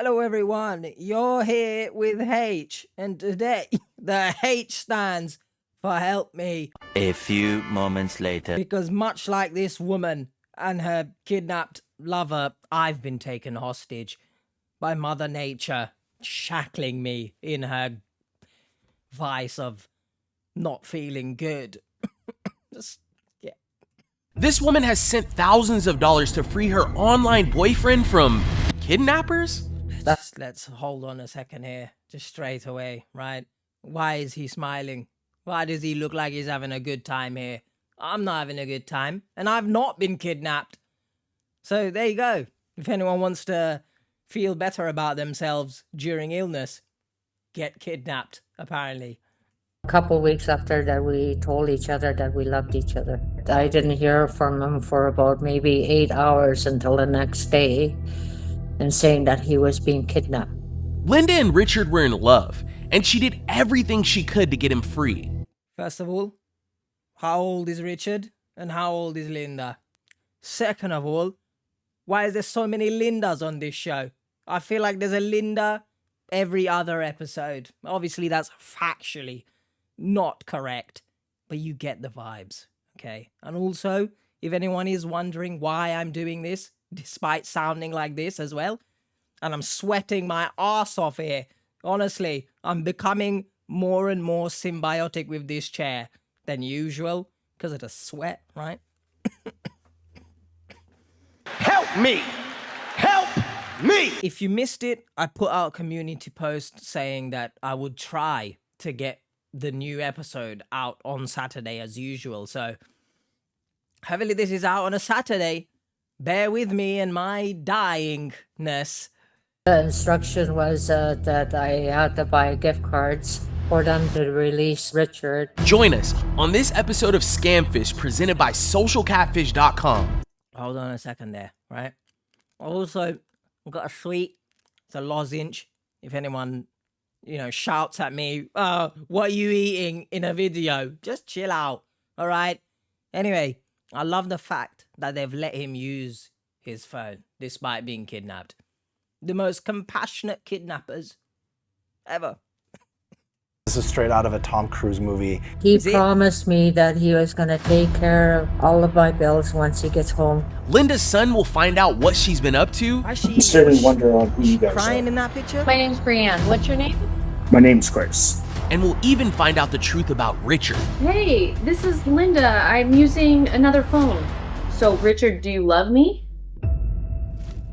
Hello everyone, you're here with H, and today the H stands for help me. A few moments later. Because much like this woman and her kidnapped lover, I've been taken hostage by Mother Nature, shackling me in her vice of not feeling good. This woman has sent thousands of dollars to free her online boyfriend from kidnappers? Let's hold on a second here, just straight away, right? Why is he smiling? Why does he look like he's having a good time here? I'm not having a good time, and I've not been kidnapped. So there you go. If anyone wants to feel better about themselves during illness, get kidnapped, apparently. A couple weeks after that, we told each other that we loved each other. I didn't hear from him for about maybe 8 hours until the next day, and saying that he was being kidnapped. Linda and Richard were in love, and she did everything she could to get him free. First of all, how old is Richard and how old is Linda? Second of all, why is there so many Lindas on this show? I feel like there's a Linda every other episode. Obviously, that's factually not correct, but you get the vibes, okay? And also, if anyone is wondering why I'm doing this, despite sounding like this as well, and I'm sweating my ass off here, honestly, I'm becoming more and more symbiotic with this chair than usual because of the sweat, right? Help me! Help me! If you missed it, I put out a community post saying that I would try to get the new episode out on Saturday as usual. So, heavily this is out on a Saturday. Bear with me and my dyingness. The instruction was that I had to buy gift cards for them to release Richard. Join us on this episode of Scamfish presented by socialcatfish.com. Hold on a second there, right? Also, I've got a sweet. It's a lozenge. If anyone, shouts at me, what are you eating in a video? Just chill out, all right? Anyway, I love the fact that they've let him use his phone despite being kidnapped. The most compassionate kidnappers ever. This is straight out of a Tom Cruise movie. He promised me that he was going to take care of all of my bills once he gets home. Linda's son will find out what she's been up to. Why is she Certainly wonder on who you guys crying are. in that picture? My name's Brianne. What's your name? My name's Chris. And we'll even find out the truth about Richard. Hey, this is Linda. I'm using another phone. So, Richard, do you love me?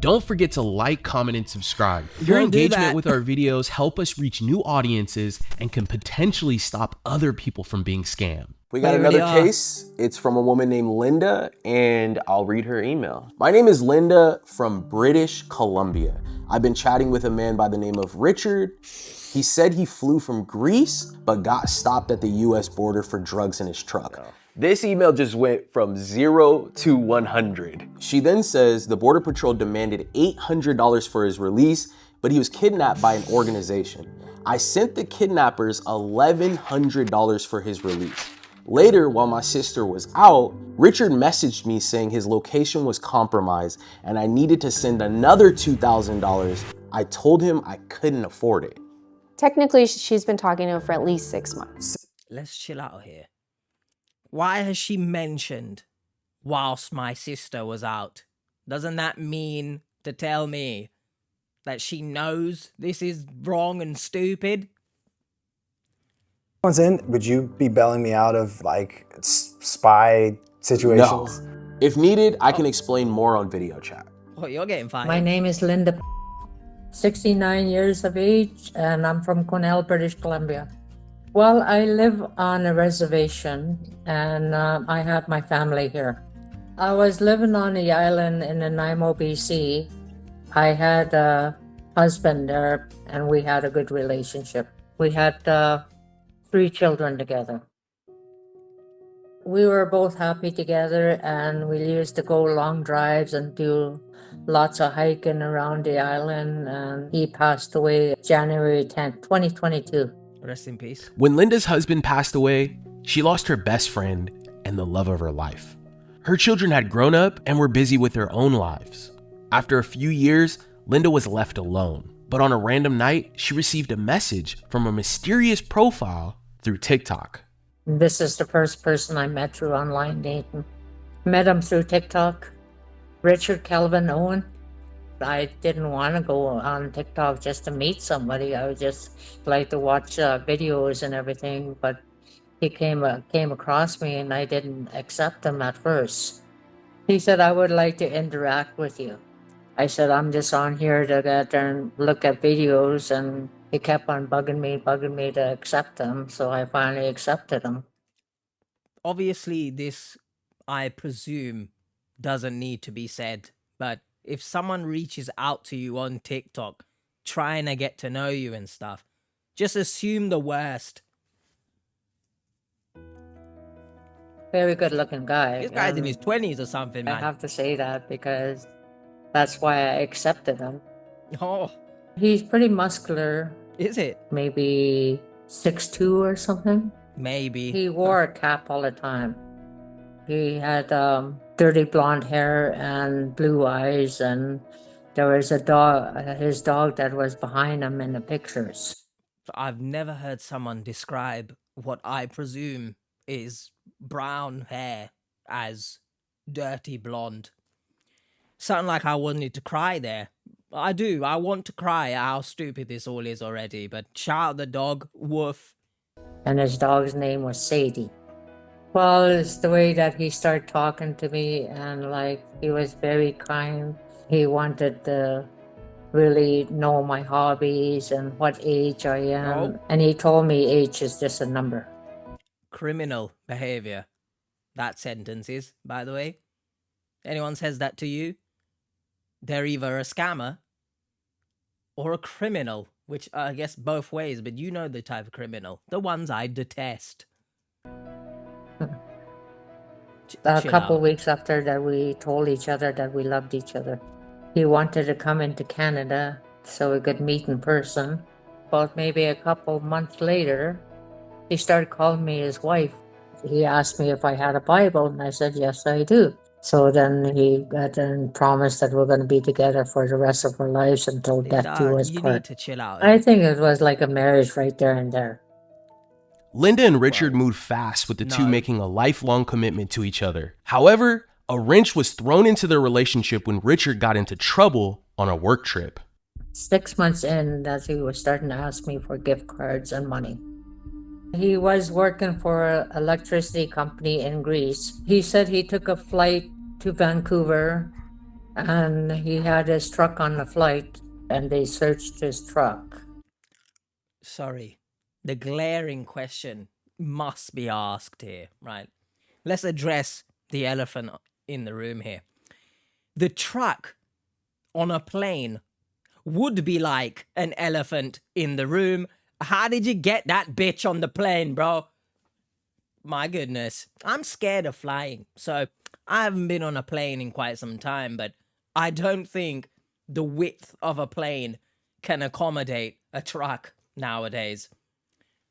Don't forget to like, comment, and subscribe. Your Don't do engagement that. with our videos help us reach new audiences and can potentially stop other people from being scammed. We got They another already are. case. It's from a woman named Linda, and I'll read her email. My name is Linda from British Columbia. I've been chatting with a man by the name of Richard. He said he flew from Greece, but got stopped at the US border for drugs in his truck. This email just went from 0 to 100. She then says the Border Patrol demanded $800 for his release, but he was kidnapped by an organization. I sent the kidnappers $1,100 for his release. Later, while my sister was out, Richard messaged me saying his location was compromised and I needed to send another $2,000. I told him I couldn't afford it. Technically, she's been talking to him for at least 6 months. Let's chill out here. Why has she mentioned whilst my sister was out? Doesn't that mean to tell me that she knows this is wrong and stupid? Once in, would you be bailing me out of like spy situations? No. If needed, I can explain more on video chat. Oh, you're getting fired. My name is Linda, 69 years of age, and I'm from Cornell, British Columbia. Well, I live on a reservation, and I have my family here. I was living on the island in Nanaimo, BC. I had a husband there, and we had a good relationship. We had 3 children together. We were both happy together, and we used to go long drives and do lots of hiking around the island, and he passed away January 10th, 2022. Rest in peace. When Linda's husband passed away, she lost her best friend and the love of her life. Her children had grown up and were busy with their own lives. After a few years, Linda was left alone. But on a random night, she received a message from a mysterious profile through TikTok. This is the first person I met through online dating. Met him through TikTok. Richard Kelvin Owen. I didn't want to go on TikTok just to meet somebody. I would just like to watch videos and everything, but he came across me and I didn't accept him at first. He said, I would like to interact with you. I said, I'm just on here to get there and look at videos, and he kept on bugging me to accept him, so I finally accepted him. Obviously, this, I presume, doesn't need to be said, but if someone reaches out to you on TikTok trying to get to know you and stuff, just assume the worst. Very good looking guy. This guy's in his 20s or something, I man. have to say that because that's why I accepted him. Oh, He's pretty muscular, is it? maybe 6'2" or something. Maybe. He wore a cap all the time. He had dirty blonde hair and blue eyes, and there was a dog, his dog that was behind him in the pictures. I've never heard someone describe what I presume is brown hair as dirty blonde. Sound like I wanted to cry there. I do. I want to cry at how stupid this all is already, but shout out the dog, woof. And his dog's name was Sadie. Well, it's the way that he started talking to me, and like he was very kind. He wanted to really know my hobbies and what age I am. Oh. And he told me age is just a number. Criminal behavior. That sentence is, by the way. Anyone says that to you, they're either a scammer or a criminal, which I guess both ways, but you know the type of criminal. The ones I detest. A Chill couple out. weeks after that, we told each other that we loved each other. He wanted to come into Canada so we could meet in person. But maybe a couple months later, he started calling me his wife. He asked me if I had a Bible, and I said, yes, I do. So then he got and promised that we're going to be together for the rest of our lives until death do us You need part. to chill out. I think it was like a marriage right there and there. Linda and Richard Well, moved fast, with the two no. making a lifelong commitment to each other. However, a wrench was thrown into their relationship when Richard got into trouble on a work trip. 6 months in, that he was starting to ask me for gift cards and money. He was working for an electricity company in Greece. He said he took a flight to Vancouver and he had his truck on the flight, and they searched his truck. Sorry. The glaring question must be asked here, right? Let's address the elephant in the room here. The truck on a plane would be like an elephant in the room. How did you get that bitch on the plane, bro? My goodness. I'm scared of flying, so I haven't been on a plane in quite some time, but I don't think the width of a plane can accommodate a truck nowadays.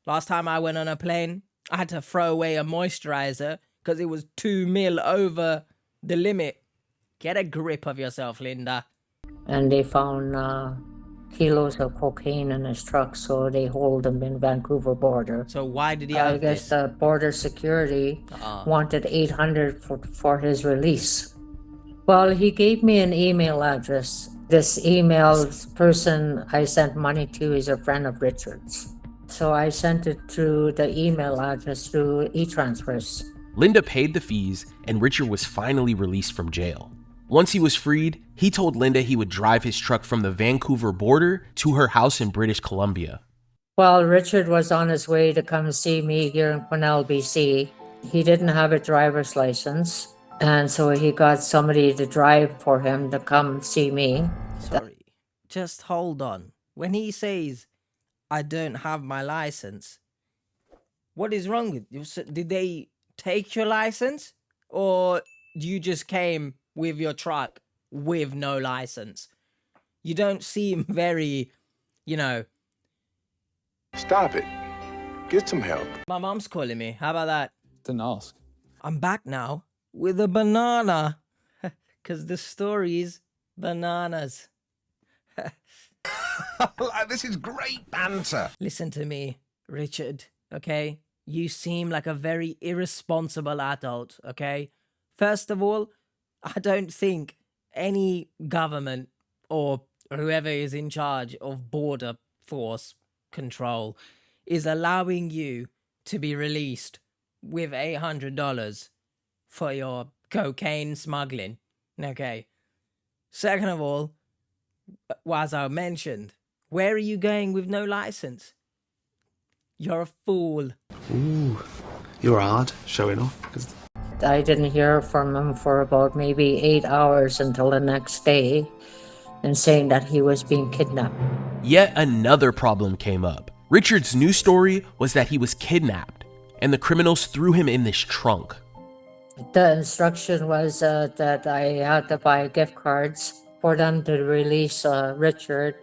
Last time I went on a plane, I had to throw away a moisturizer because it was 2 mil over the limit. Get a grip of yourself, Linda. And they found kilos of cocaine in his truck, so they hold him in Vancouver border. So why did he I have guess this? the border security wanted $800 for his release. Well, he gave me an email address. This email person I sent money to is a friend of Richard's. So I sent it through the email address through e-transfers. Linda paid the fees, and Richard was finally released from jail. Once he was freed, he told Linda he would drive his truck from the Vancouver border to her house in British Columbia. Well, Richard was on his way to come see me here in Quesnel, BC. He didn't have a driver's license, and so he got somebody to drive for him to come see me. Sorry. Just hold on. When he says, I don't have my license, what is wrong with you? Did they take your license? Or you just came with your truck with no license? You don't seem very, Stop it. Get some help. My mom's calling me. How about that? Didn't ask. I'm back now with a banana. Because the story's bananas. This is great banter. Listen to me, Richard, okay? You seem like a very irresponsible adult, okay? First of all, I don't think any government or whoever is in charge of border force control is allowing you to be released with $800 for your cocaine smuggling, okay? Second of all, as I mentioned, where are you going with no license? You're a fool. Ooh, you're hard showing off. I didn't hear from him for about maybe 8 hours until the next day, and saying that he was being kidnapped. Yet another problem came up. Richard's new story was that he was kidnapped, and the criminals threw him in this trunk. The instruction was that I had to buy gift cards for them to release Richard.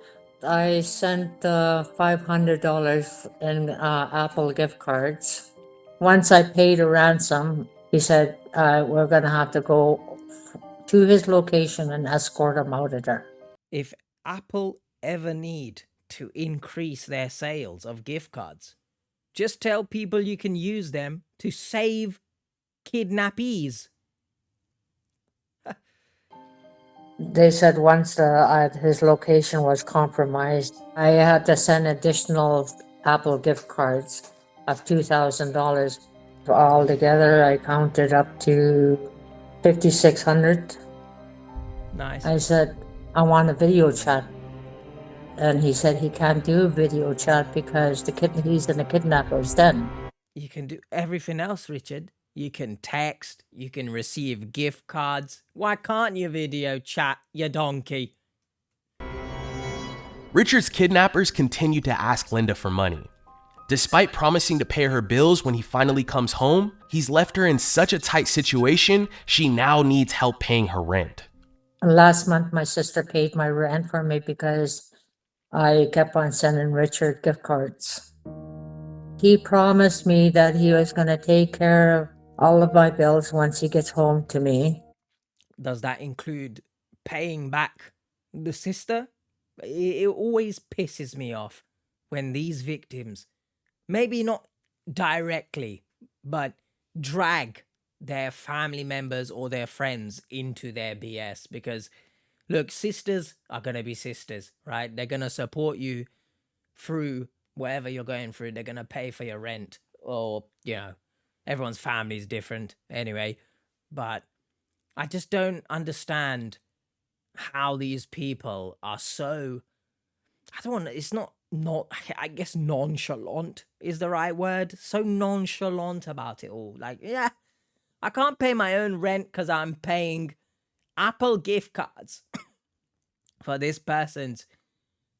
I sent $500 in Apple gift cards. Once I paid a ransom, he said we're going to have to go to his location and escort him out of there. If Apple ever need to increase their sales of gift cards, just tell people you can use them to save kidnappees. They said once his location was compromised, I had to send additional Apple gift cards of $2,000. Altogether, I counted up to $5,600. Nice. I said, I want a video chat. And he said he can't do a video chat because he's in the kidnapper's den. You can do everything else, Richard. You can text, you can receive gift cards. Why can't you video chat, you donkey? Richard's kidnappers continued to ask Linda for money. Despite promising to pay her bills when he finally comes home, he's left her in such a tight situation, she now needs help paying her rent. Last month, my sister paid my rent for me because I kept on sending Richard gift cards. He promised me that he was going to take care of all of my bills once he gets home to me. Does that include paying back the sister? It always pisses me off when these victims, maybe not directly, but drag their family members or their friends into their BS. Because, look, sisters are going to be sisters, right? They're going to support you through whatever you're going through. They're going to pay for your rent, or, you know, everyone's family is different anyway. But I just don't understand how these people are so, I guess nonchalant is the right word. So nonchalant about it all. Like, yeah, I can't pay my own rent because I'm paying Apple gift cards for this person's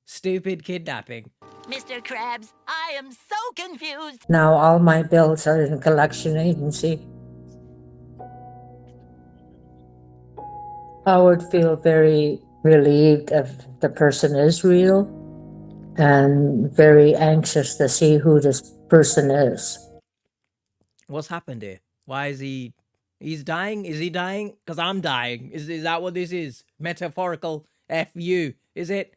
stupid kidnapping. Mr. Krabs, I am so confused. Now all my bills are in collection agency. I would feel very relieved if the person is real, and very anxious to see who this person is. What's happened here? Why is he's dying? Is he dying? Because I'm dying. Is that what this is? Metaphorical FU, is it?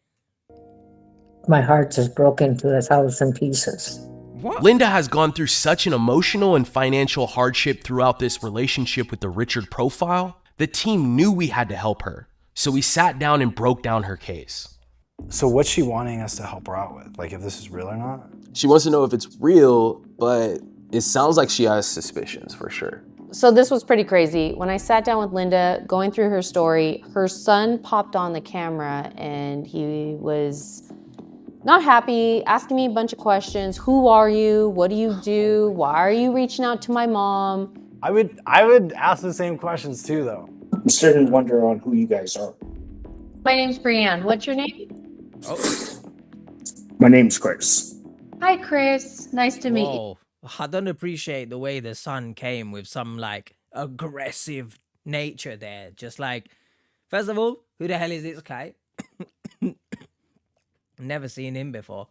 My heart just broke into 1,000 pieces. What? Linda has gone through such an emotional and financial hardship throughout this relationship with the Richard profile. The team knew we had to help her, so we sat down and broke down her case. So what's she wanting us to help her out with? Like, if this is real or not? She wants to know if it's real, but it sounds like she has suspicions for sure. So this was pretty crazy. When I sat down with Linda, going through her story, her son popped on the camera and he was not happy, asking me a bunch of questions. Who are you? What do you do? Why are you reaching out to my mom? I would ask the same questions too, though. I'm starting to wonder on who you guys are. My name's Brianne. What's your name? Oh. My name's Chris. Hi, Chris. Nice to meet you. Whoa. I don't appreciate the way the son came with some, like, aggressive nature there. Just like, first of all, who the hell is this guy? Never seen him before.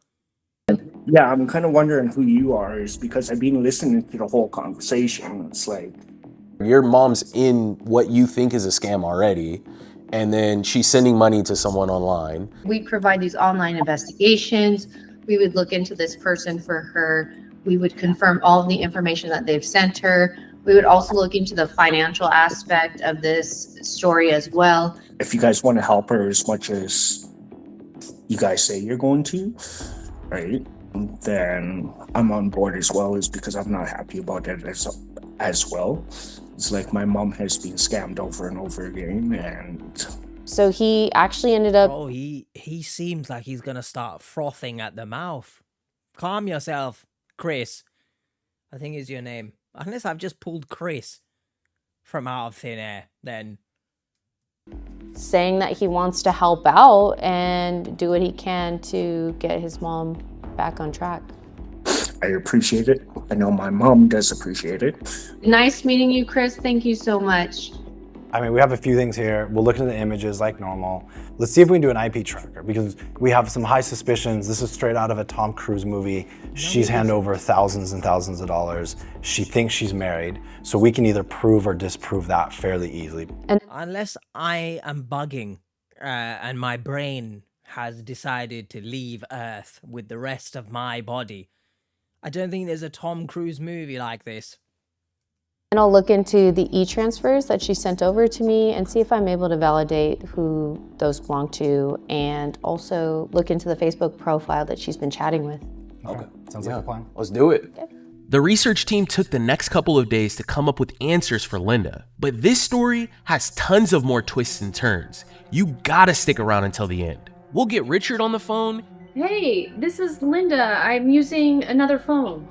Yeah, I'm kind of wondering who you are, is because I've been listening to the whole conversation. It's like, Your mom's in what you think is a scam already, And then she's sending money to someone online. We provide these online investigations. We would look into this person for her. We would confirm all of the information that they've sent her. We would also look into the financial aspect of this story as well. If you guys want to help her as much as you guys say you're going to, right, then I'm on board as well, is because I'm not happy about it as well. It's like my mom has been scammed over and over again, and So he actually ended up... Oh, he seems like he's gonna start frothing at the mouth. Calm yourself, Chris. I think is your name. Unless I've just pulled Chris from out of thin air, then... saying that he wants to help out and do what he can to get his mom back on track. I appreciate it. I know my mom does appreciate it. Nice meeting you, Chris. Thank you so much. I mean, we have a few things here. We'll look into the images like normal. Let's see if we can do an IP tracker, because we have some high suspicions. This is straight out of a Tom Cruise movie. She's handed over thousands and thousands of dollars. She thinks she's married, so we can either prove or disprove that fairly easily. And unless I am bugging and my brain has decided to leave Earth with the rest of my body, I don't think there's a Tom Cruise movie like this. And I'll look into the e-transfers that she sent over to me and see if I'm able to validate who those belong to, and also look into the Facebook profile that she's been chatting with. Okay, sounds like a plan. Let's do it. Okay. The research team took the next couple of days to come up with answers for Linda, but this story has tons of more twists and turns. You gotta stick around until the end. We'll get Richard on the phone. Hey, this is Linda. I'm using another phone.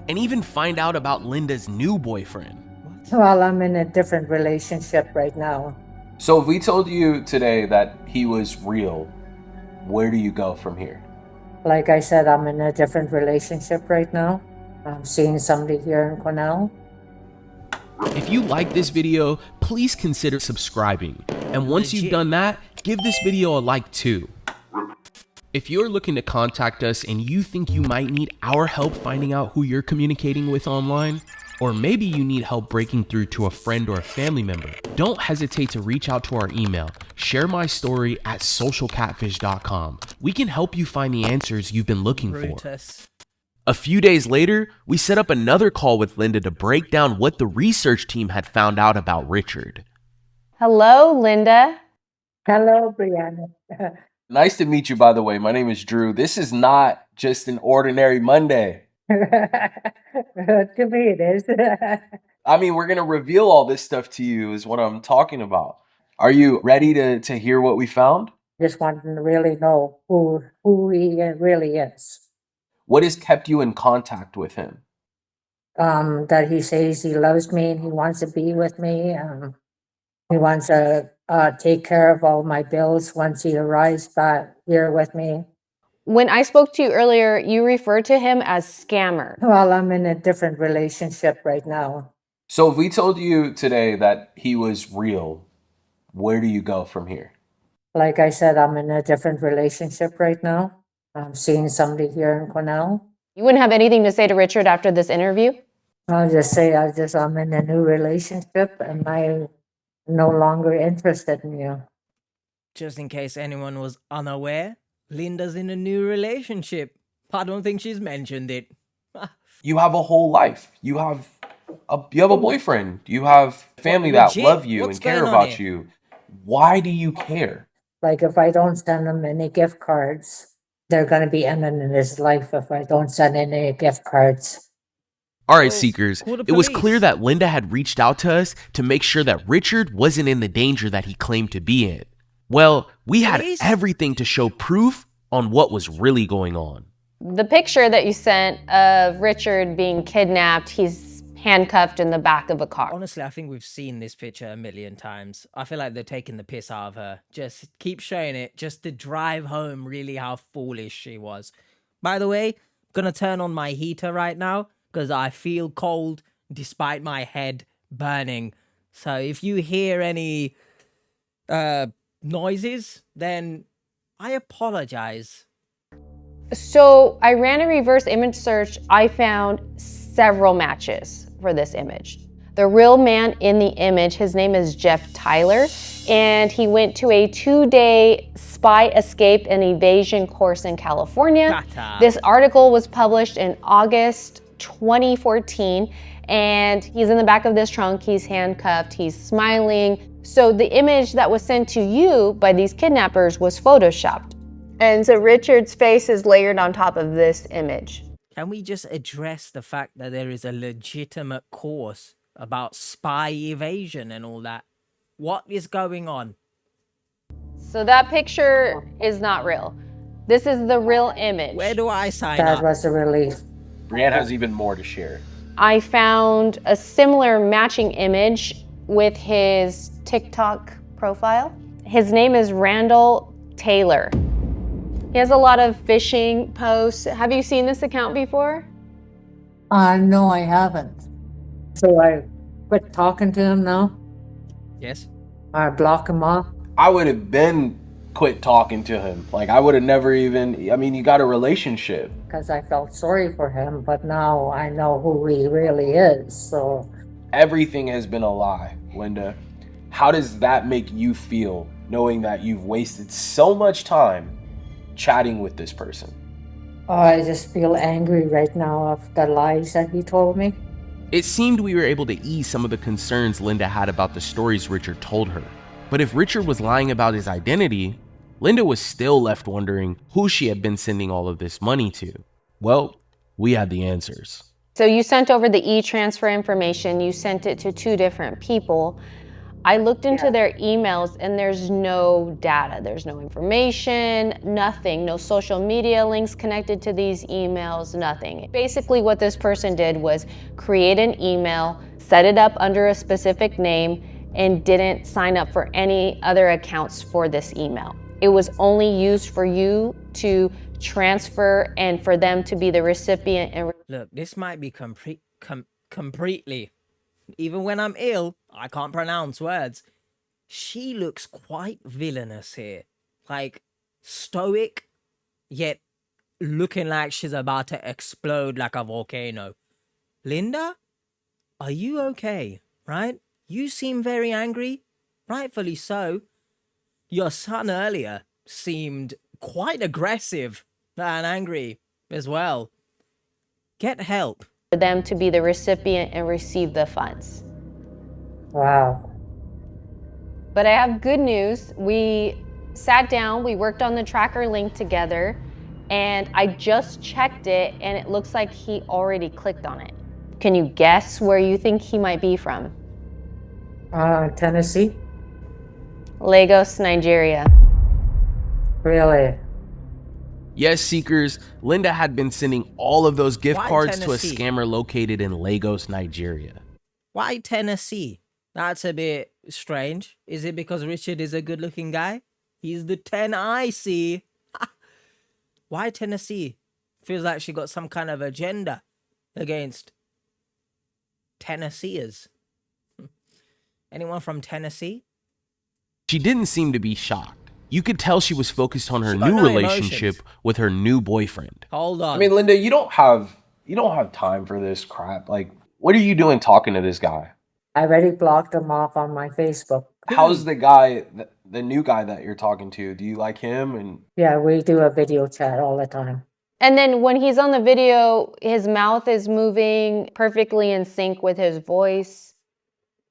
And even find out about Linda's new boyfriend. Well, I'm in a different relationship right now. So if we told you today that he was real, where do you go from here? Like I said, I'm in a different relationship right now. I'm seeing somebody here in Cornell. If you like this video, please consider subscribing. And once you've done that, give this video a like too. If you're looking to contact us and you think you might need our help finding out who you're communicating with online, or maybe you need help breaking through to a friend or a family member, don't hesitate to reach out to our email, sharemystory@socialcatfish.com. We can help you find the answers you've been looking for. A few days later, we set up another call with Linda to break down what the research team had found out about Richard. Hello, Linda. Hello, Brianna. Nice to meet you, by the way. My name is Drew. This is not just an ordinary Monday. To me it is. I mean, we're going to reveal all this stuff to you is what I'm talking about. Are you ready to hear what we found? Just wanting to really know who he really is. What has kept you in contact with him? That he says he loves me and he wants to be with me. He wants to take care of all my bills once he arrives back here with me. When I spoke to you earlier, you referred to him as scammer. Well, I'm in a different relationship right now. So if we told you today that he was real, where do you go from here? Like I said, I'm in a different relationship right now. I'm seeing somebody here in Cornell. You wouldn't have anything to say to Richard after this interview? I'll just say I'm in a new relationship and I'm no longer interested in you. Just in case anyone was unaware, Linda's in a new relationship. I don't think she's mentioned it. You have a whole life. You have a boyfriend. You have family that love you and care about you. Why do you care? Like if I don't send them any gift cards, they're going to be ending in his life if I don't send any gift cards. All right, Seekers, it was clear that Linda had reached out to us to make sure that Richard wasn't in the danger that he claimed to be in. Well, we had everything to show proof on what was really going on. The picture that you sent of Richard being kidnapped, he's handcuffed in the back of a car. Honestly, I think we've seen this picture a million times. I feel like they're taking the piss out of her. Just keep showing it, just to drive home really how foolish she was. By the way, I'm gonna turn on my heater right now because I feel cold despite my head burning. So if you hear any noises, then I apologize. So I ran a reverse image search. I found several matches for this image. The real man in the image, his name is Jeff Tyler, and he went to a 2-day spy escape and evasion course in California. This article was published in August 2014, and he's in the back of this trunk, he's handcuffed, he's smiling. So the image that was sent to you by these kidnappers was photoshopped. And so Richard's face is layered on top of this image. Can we just address the fact that there is a legitimate course about spy evasion and all that? What is going on? So that picture is not real. This is the real image. Where do I sign That up? was a relief. Brianne has even more to share. I found a similar matching image with his TikTok profile. His name is Randall Taylor. He has a lot of fishing posts. Have you seen this account before? No, I haven't. So I quit talking to him now? Yes. I block him off? I would have been quit talking to him. Like, I would have never even, I mean, you got a relationship. Because I felt sorry for him, but now I know who he really is, so. Everything has been a lie, Linda. How does that make you feel, knowing that you've wasted so much time chatting with this person? Oh, I just feel angry right now of the lies that he told me. It seemed we were able to ease some of the concerns Linda had about the stories Richard told her. But if Richard was lying about his identity, Linda was still left wondering who she had been sending all of this money to. Well, we had the answers. So you sent over the e-transfer information. You sent it to 2 different people. I looked into their emails and there's no data. There's no information, nothing, no social media links connected to these emails, nothing. Basically what this person did was create an email, set it up under a specific name, and didn't sign up for any other accounts for this email. It was only used for you to transfer and for them to be the recipient. And Look, this might be completely. Even when I'm ill, I can't pronounce words. She looks quite villainous here. Like, stoic, yet looking like she's about to explode like a volcano. Linda, are you okay, right? You seem very angry, rightfully so. Your son earlier seemed quite aggressive and angry as well. Get help. for them to be the recipient and receive the funds. Wow. But I have good news. We sat down, we worked on the tracker link together, and I just checked it and it looks like he already clicked on it. Can you guess where you think he might be from? Tennessee? Lagos, Nigeria. Really? Yes, Seekers, Linda had been sending all of those gift Why cards Tennessee? to a scammer located in Lagos, Nigeria. Why Tennessee? That's a bit strange. Is it because Richard is a good-looking guy? He's the 10 I see. Why Tennessee? Feels like she got some kind of agenda against Tennesseers. Anyone from Tennessee? She didn't seem to be shocked. You could tell she was focused on her She got new no relationship emotions. with her new boyfriend. Hold on. I mean, Linda, you don't have time for this crap. Like, what are you doing talking to this guy? I already blocked him off on my Facebook. How's the guy, the new guy that you're talking to? Do you like him? And Yeah, we do a video chat all the time. And then when he's on the video, his mouth is moving perfectly in sync with his voice.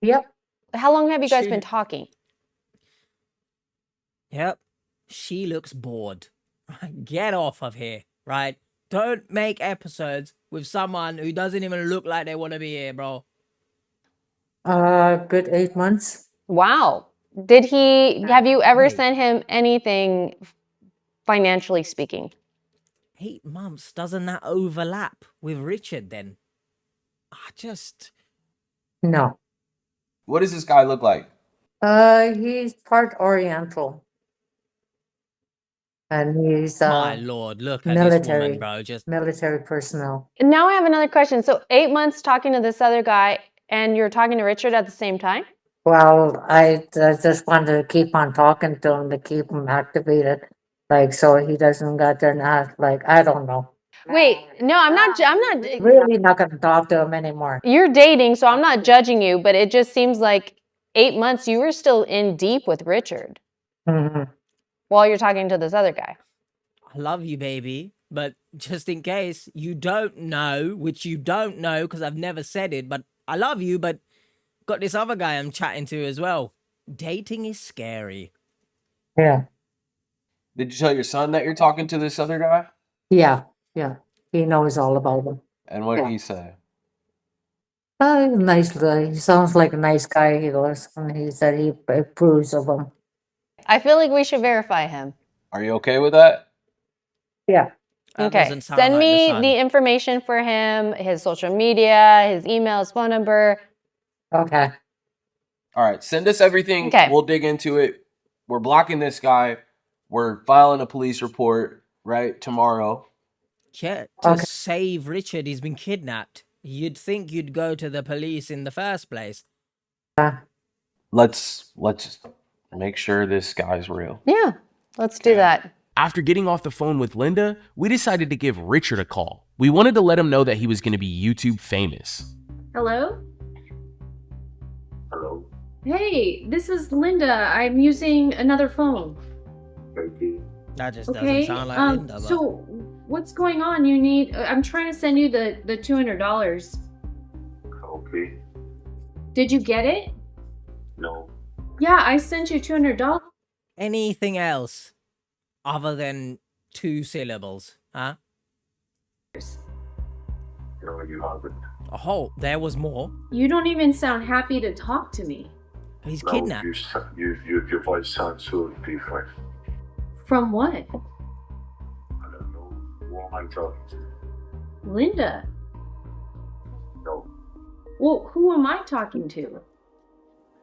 Yep. How long have you guys She- been talking? Yep. She looks bored. Get off of here, right? Don't make episodes with someone who doesn't even look like they want to be here, bro. Good 8 months. Wow. Have you ever Wait. sent him anything financially speaking? 8 months, doesn't that overlap with Richard then? No. what does this guy look like? He's part Oriental. And he's My lord, look at this military. woman, bro. Just military personnel. And now I have another question. So 8 months talking to this other guy and you're talking to Richard at the same time? Well, I just wanted to keep on talking to him to keep him activated. Like, so he doesn't got there and act like, I don't know. Wait, no, I'm not. Really not gonna talk to him anymore. You're dating, so I'm not judging you, but it just seems like 8 months you were still in deep with Richard while you're talking to this other guy. I love you, baby. But just in case you don't know, which you don't know because I've never said it, but I love you, but got this other guy I'm chatting to as well. Dating is scary. Yeah. Did you tell your son that you're talking to this other guy? Yeah. He knows all about them. And what did he say? Nice guy. He sounds like a nice guy, he goes. And he said he approves of him. I feel like we should verify him. Are you okay with that? Yeah. Okay. Send me the information for him, his social media, his email, his phone number. Okay. All right, send us everything. Okay. We'll dig into it. We're blocking this guy. We're filing a police report, right, tomorrow. Yeah, to save Richard, he's been kidnapped. You'd think you'd go to the police in the first place. Let's make sure this guy's real. Yeah, let's do that. After getting off the phone with Linda, we decided to give Richard a call. We wanted to let him know that he was going to be YouTube famous. Hello? Hello. Hey, this is Linda. I'm using another phone. Okay. That just Okay. doesn't sound like Linda. But... So, what's going on? You need. I'm trying to send you the $200. Okay. Did you get it? No. Yeah, I sent you $200. Anything else other than 2 syllables, huh? No, you haven't. Oh, there was more. You don't even sound happy to talk to me. He's No, kidnapped. your voice sounds so different. From what? I don't know. Who am I talking to? Linda. No. Well, who am I talking to?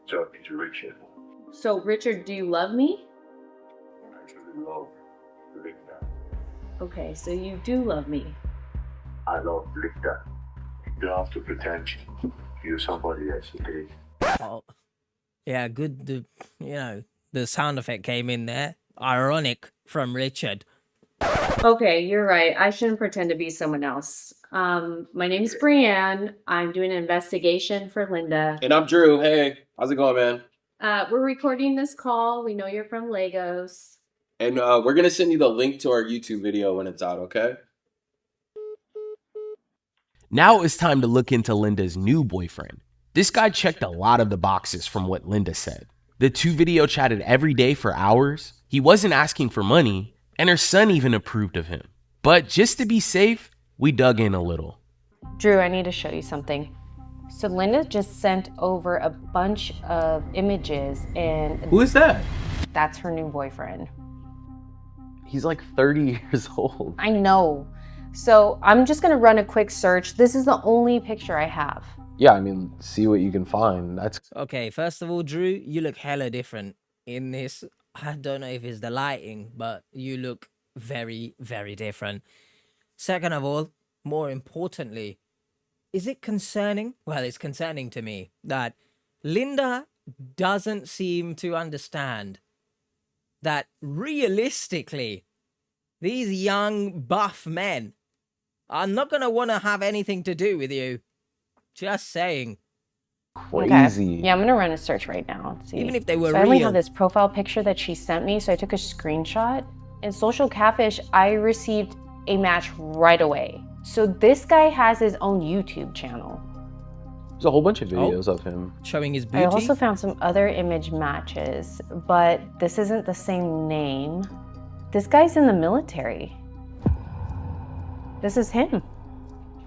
Talking to Richard. So, Richard, do you love me? I actually love Linda. Okay, so you do love me. I love Linda. You don't have to pretend you're somebody else, okay? Oh, yeah, good. The sound effect came in there. Ironic from Richard. Okay, you're right. I shouldn't pretend to be someone else. My name is Brienne. I'm doing an investigation for Linda. And I'm Drew. Hey, how's it going, man? We're recording this call. We know you're from Lagos. And we're going to send you the link to our YouTube video when it's out, okay? Now it's time to look into Linda's new boyfriend. This guy checked a lot of the boxes from what Linda said. The two video chatted every day for hours. He wasn't asking for money, and her son even approved of him. But just to be safe, we dug in a little. Drew, I need to show you something. So Linda just sent over a bunch of images and... Who is that? That's her new boyfriend. He's like 30 years old. I know. So I'm just gonna run a quick search. This is the only picture I have. Yeah, I mean, see what you can find. That's Okay, first of all, Drew, you look hella different in this. I don't know if it's the lighting, but you look very, very different. Second of all, more importantly, is it concerning? Well, it's concerning to me that Linda doesn't seem to understand that realistically, these young, buff men are not going to want to have anything to do with you. Just saying. crazy. Okay. Yeah, I'm gonna run a search right now. Let's see. Even if they were I only real. have this profile picture that she sent me, so I took a screenshot. In Social Catfish, I received a match right away. So this guy has his own YouTube channel. There's a whole bunch of videos of him. Showing his booty? I also found some other image matches, but this isn't the same name. This guy's in the military. This is him.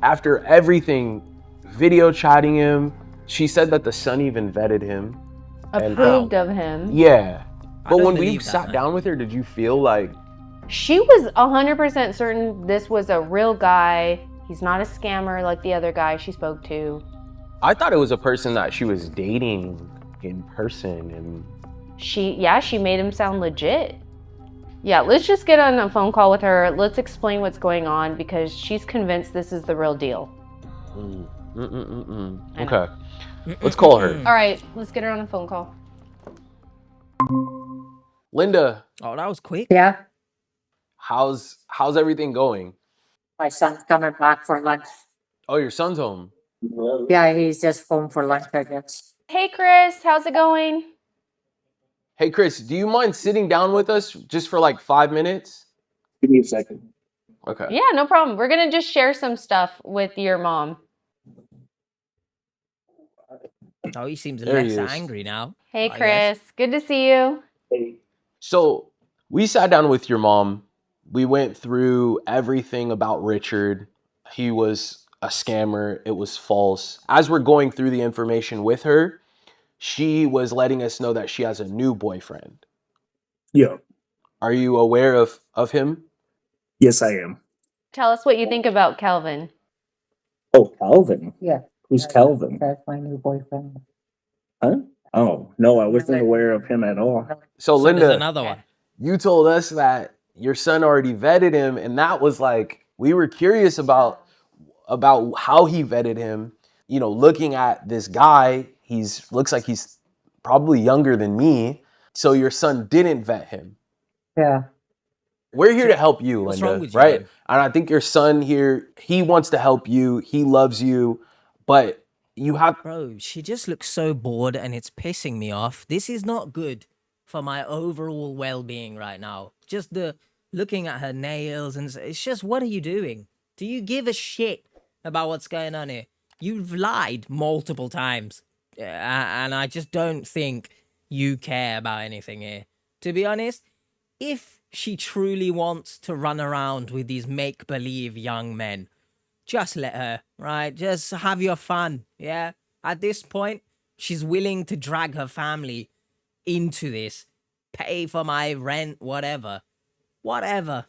After everything, video chatting him, she said that the son even vetted him. Approved of him. Yeah. But don't when we believe that, sat man. down with her, did you feel like... She was 100% certain this was a real guy. He's not a scammer like the other guy she spoke to. I thought it was a person that she was dating in person and... She made him sound legit. Yeah, let's just get on a phone call with her. Let's explain what's going on because she's convinced this is the real deal. Okay. Let's call her. All right, let's get her on a phone call. Linda, Oh, that was quick. Yeah. how's everything going? My son's coming back for lunch. Oh, your son's home. Yeah, he's just home for lunch, I guess. Hey, Chris, how's it going? Hey, Chris, do you mind sitting down with us just for like 5 minutes? Give me a second. Okay. Yeah, no problem. We're going to just share some stuff with your mom. Oh, he seems There he less is. angry now. Hey, I Chris, guess. good to see you. So we sat down with your mom. We went through everything about Richard. He was a scammer. It was false. As we're going through the information with her, she was letting us know that she has a new boyfriend. Yeah. Are you aware of him? Yes, I am. Tell us what you think about Calvin. Oh, Calvin. Yeah. Who's Calvin? That's my new boyfriend. Huh? Oh, no, I wasn't aware of him at all. So There's Linda, another one. you told us that your son already vetted him, and that was like, we were curious about how he vetted him. You know, looking at this guy, looks like he's probably younger than me. So your son didn't vet him. Yeah. We're here to help you, What's Linda, wrong with you, right? man? And I think your son here, he wants to help you. He loves you, but you have. Bro, she just looks so bored and it's pissing me off. This is not good for my overall well-being right now. Just the looking at her nails and it's just, what are you doing? Do you give a shit about what's going on here? You've lied multiple times. And I just don't think you care about anything here. To be honest, if she truly wants to run around with these make-believe young men, just let her, right? Just have your fun, yeah? At this point, she's willing to drag her family into this. Pay for my rent, whatever. Whatever.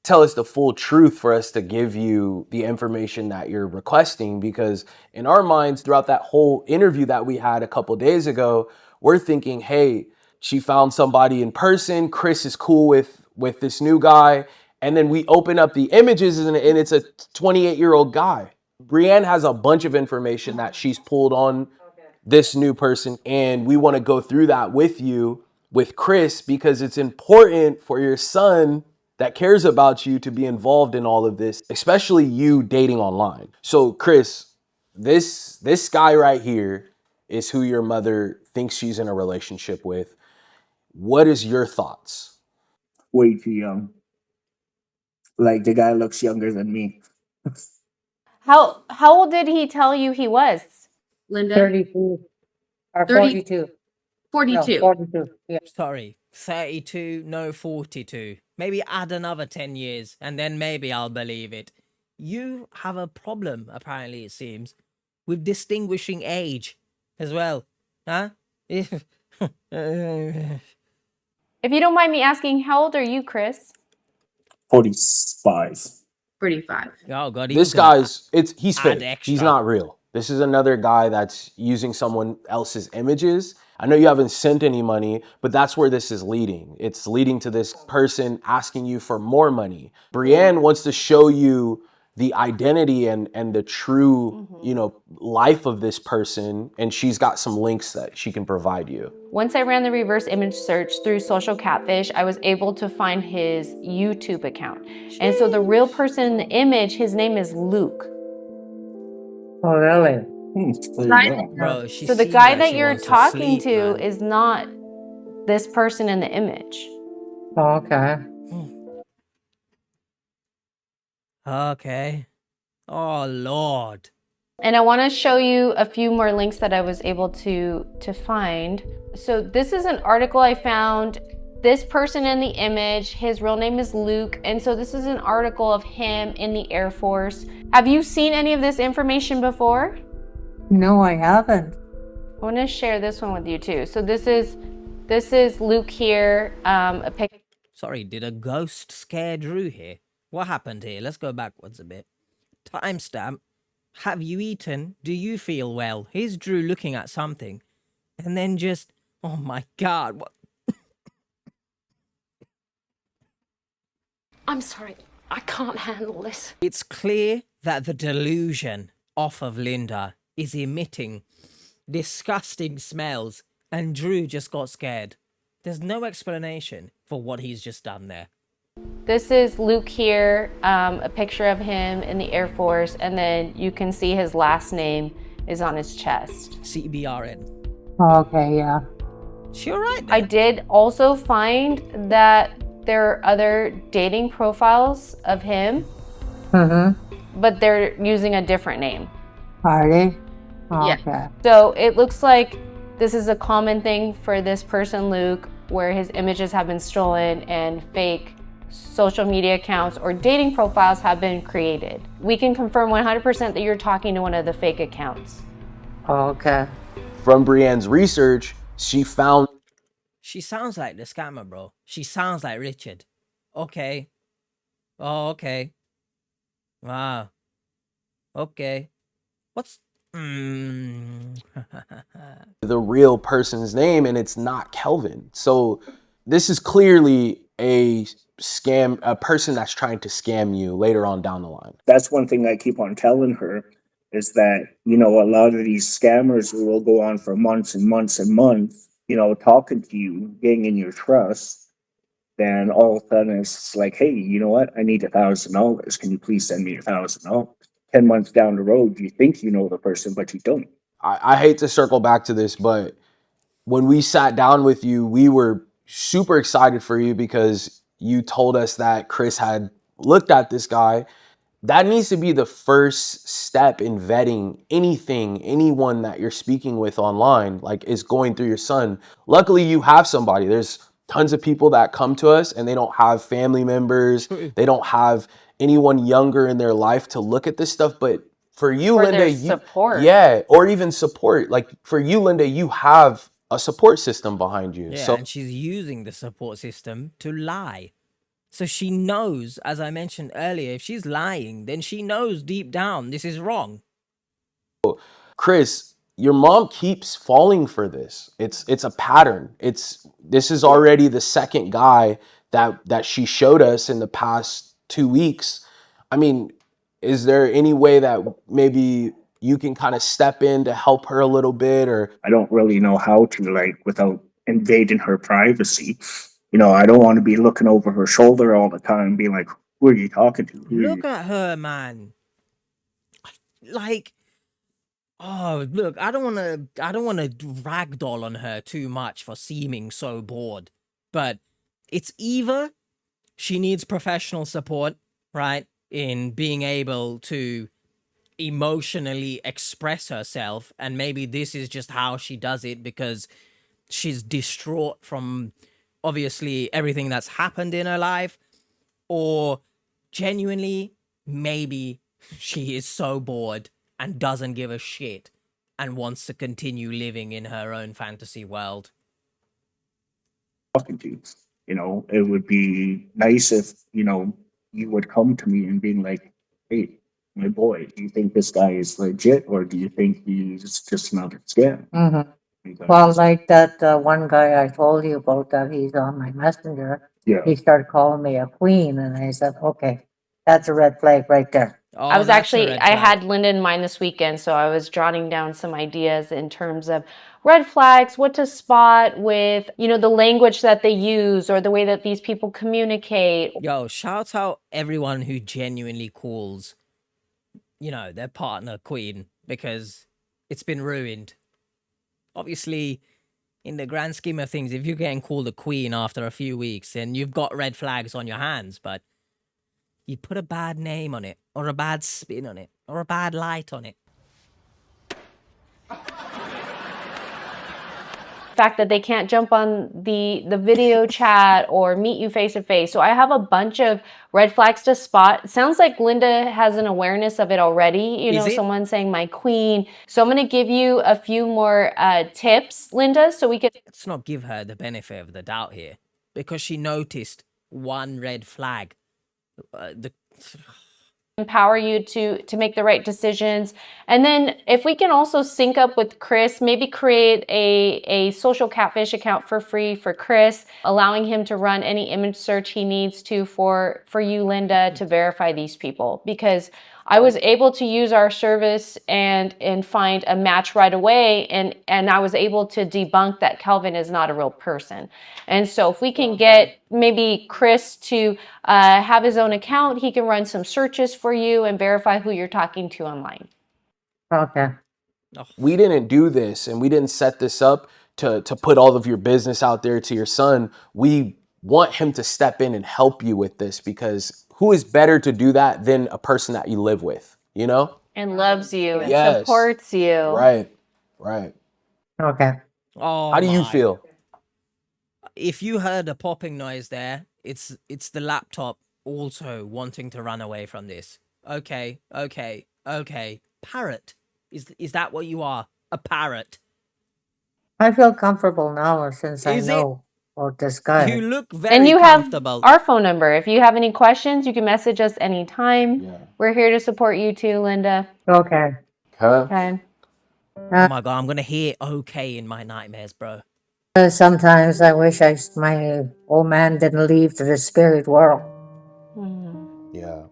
Tell us the full truth for us to give you the information that you're requesting, because in our minds, throughout that whole interview that we had a couple days ago, we're thinking, hey, she found somebody in person. Chris is cool with this new guy. And then we open up the images and it's a 28-year-old guy. Brienne has a bunch of information that she's pulled on this new person. And we want to go through that with you, with Chris, because it's important for your son that cares about you to be involved in all of this, especially you dating online. So Chris, this guy right here is who your mother thinks she's in a relationship with. What is your thoughts? Way too young. Like, the guy looks younger than me. How old did he tell you he was? Linda? 32. Or 30 42. 42. No, 42. Yeah. Sorry, 32, no 42. Maybe add another 10 years and then maybe I'll believe it. You have a problem, apparently it seems, with distinguishing age as well. Huh? If you don't mind me asking, how old are you, Chris? 45. 35. Oh god, This guy's he's add fake. extra. He's not real. This is another guy that's using someone else's images. I know you haven't sent any money, but that's where this is leading. It's leading to this person asking you for more money. Brienne wants to show you the identity and the true, life of this person, and she's got some links that she can provide you. Once I ran the reverse image search through Social Catfish, I was able to find his YouTube account. And so the real person in the image, his name is Luke. Oh, really? Bro, she So the seems guy like that she you're wants talking sleep, to man. is not this person in the image. Oh, okay. Okay. Oh lord. And I want to show you a few more links that I was able to find. So this is an article I found. This person in the image, his real name is Luke. And so this is an article of him in the Air Force. Have you seen any of this information before? No, I haven't. I want to share this one with you too. So this is Luke here. A pic. Sorry, did a ghost scare Drew here? What happened here? Let's go backwards a bit. Timestamp. Have you eaten? Do you feel well? Here's Drew looking at something. And then just, oh my god, what? I'm sorry, I can't handle this. It's clear that the delusion off of Linda is emitting disgusting smells, and Drew just got scared. There's no explanation for what he's just done there. This is Luke here, a picture of him in the Air Force, and then you can see his last name is on his chest. CBRN. Okay, yeah. She alright I did also find that there are other dating profiles of him, but they're using a different name. Are they? Yeah. Okay. So it looks like this is a common thing for this person, Luke, where his images have been stolen and fake social media accounts or dating profiles have been created. We can confirm 100% that you're talking to one of the fake accounts. Okay. From Brienne's research, she found... She sounds like the scammer, bro. She sounds like Richard. Okay. Oh, okay. Wow. Okay. What's... the real person's name, and it's not Kelvin. So this is clearly a scam, a person that's trying to scam you later on down the line. That's one thing I keep on telling her is that, you know, a lot of these scammers will go on for months and months and months, you know, talking to you, getting in your trust. Then all of a sudden it's like, hey, you know what? I need $1,000. Can you please send me $1,000? 10 months down the road, you think you know the person, but you don't. I hate to circle back to this, but when we sat down with you, we were super excited for you because you told us that Chris had looked at this guy. That needs to be the first step in vetting anyone that you're speaking with online, like is going through your son. Luckily, you have somebody. There's tons of people that come to us and they don't have family members. They don't have anyone younger in their life to look at this stuff. But for you, Linda, support. Yeah, or even support. Like for you, Linda, you have a support system behind you. Yeah, So and she's using the support system to lie. So she knows, as I mentioned earlier, if she's lying, then she knows deep down this is wrong. Chris, your mom keeps falling for this. It's a pattern. This is already the second guy that she showed us in the past 2 weeks. I mean, is there any way that maybe you can kind of step in to help her a little bit? Or I don't really know how to, like, without invading her privacy. You know, I don't want to be looking over her shoulder all the time, being like, who are you talking to? Look at her, man. Like, oh, look, I don't want to ragdoll on her too much for seeming so bored. But it's either she needs professional support, right, in being able to emotionally express herself, and maybe this is just how she does it because she's distraught from obviously everything that's happened in her life, or genuinely maybe she is so bored and doesn't give a shit and wants to continue living in her own fantasy world. Talking to. You know, it would be nice if, you know, you would come to me and being like, hey, my boy, do you think this guy is legit or do you think he's just another scam? Well, like that one guy I told you about that he's on my messenger. Yeah. He started calling me a queen, and I said, okay, that's a red flag right there. Oh, I was that's a actually, red I flag. had Linda in mind this weekend, so I was jotting down some ideas in terms of red flags, what to spot with, you know, the language that they use or the way that these people communicate. Yo, shout out everyone who genuinely calls, you know, their partner queen, because it's been ruined. Obviously, in the grand scheme of things, if you're getting called a queen after a few weeks, then you've got red flags on your hands, but you put a bad name on it, or a bad spin on it, or a bad light on it. Fact that they can't jump on the video chat or meet you face to face. So I have a bunch of red flags to spot. Sounds like Linda has an awareness of it already. You know, someone saying my queen. So I'm going to give you a few more tips, Linda, so we could... Let's not give her the benefit of the doubt here, because she noticed one red flag. Empower you to make the right decisions. And then if we can also sync up with Chris, maybe create a social catfish account for free for Chris, allowing him to run any image search he needs to for you, Linda, to verify these people. Because I was able to use our service and find a match right away, and I was able to debunk that Kelvin is not a real person. And so if we can get maybe Chris to have his own account. He can run some searches for you and verify who you're talking to online. Okay. We didn't do this, and we didn't set this up to put all of your business out there to your son. We want him to step in and help you with this, because who is better to do that than a person that you live with, you know? And loves you and Yes. supports you. Right. Okay. Oh, How do you my. feel? If you heard a popping noise there, it's the laptop also wanting to run away from this. Okay. Parrot. Is that what you are? A parrot? I feel comfortable now since I Is it? know about this guy. You look very And you comfortable. have our phone number. If you have any questions, you can message us anytime. Yeah. We're here to support you too, Linda. Okay. Okay. Oh my god, I'm gonna hear okay in my nightmares, bro. Sometimes I wish my old man didn't leave to the spirit world. Yeah.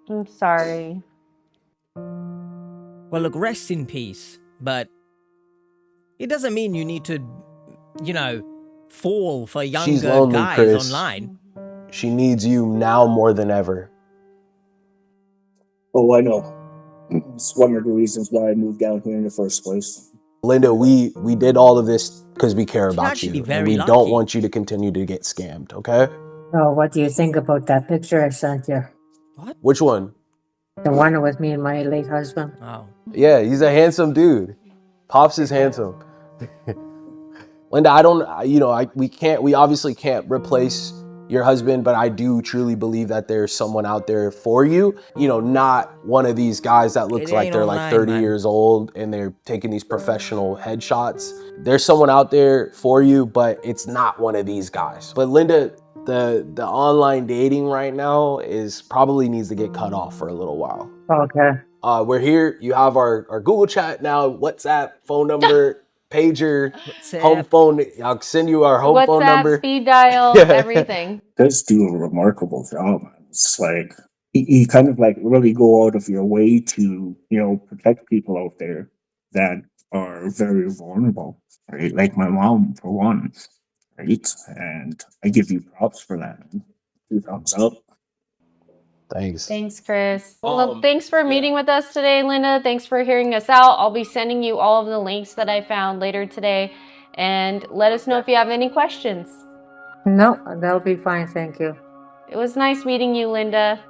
I'm sorry. Well, look, rest in peace, but it doesn't mean you need to, fall for She's younger lonely, guys Chris. online. She needs you now more than ever. Oh, I know. It's one of the reasons why I moved down here in the first place. Linda, we did all of this because we care about actually you, and very we lucky. don't want you to continue to get scammed, okay? Oh, what do you think about that picture I sent you? Which one? The one with me and my late husband. Oh. Yeah, he's a handsome dude. Pops is handsome. Linda, we obviously can't replace your husband, but I do truly believe that there's someone out there for you. Not one of these guys that looks It like ain't they're like online, 30 man. years old and they're taking these professional headshots. There's someone out there for you, but it's not one of these guys. But Linda, the online dating right now probably needs to get cut off for a little while. Okay. We're here. You have our Google chat now, WhatsApp, phone number, pager, home phone. I'll send you our home phone WhatsApp, number. speed dial, everything. Does do a remarkable job. It's like you kind of like really go out of your way to, protect people out there that are very vulnerable, right? Like my mom, for one, right? And I give you props for that. 2 thumbs up. Thanks. Thanks, Chris. Well, thanks for meeting with us today, Linda. Thanks for hearing us out. I'll be sending you all of the links that I found later today. And let us know if you have any questions. No, that'll be fine, thank you. It was nice meeting you, Linda.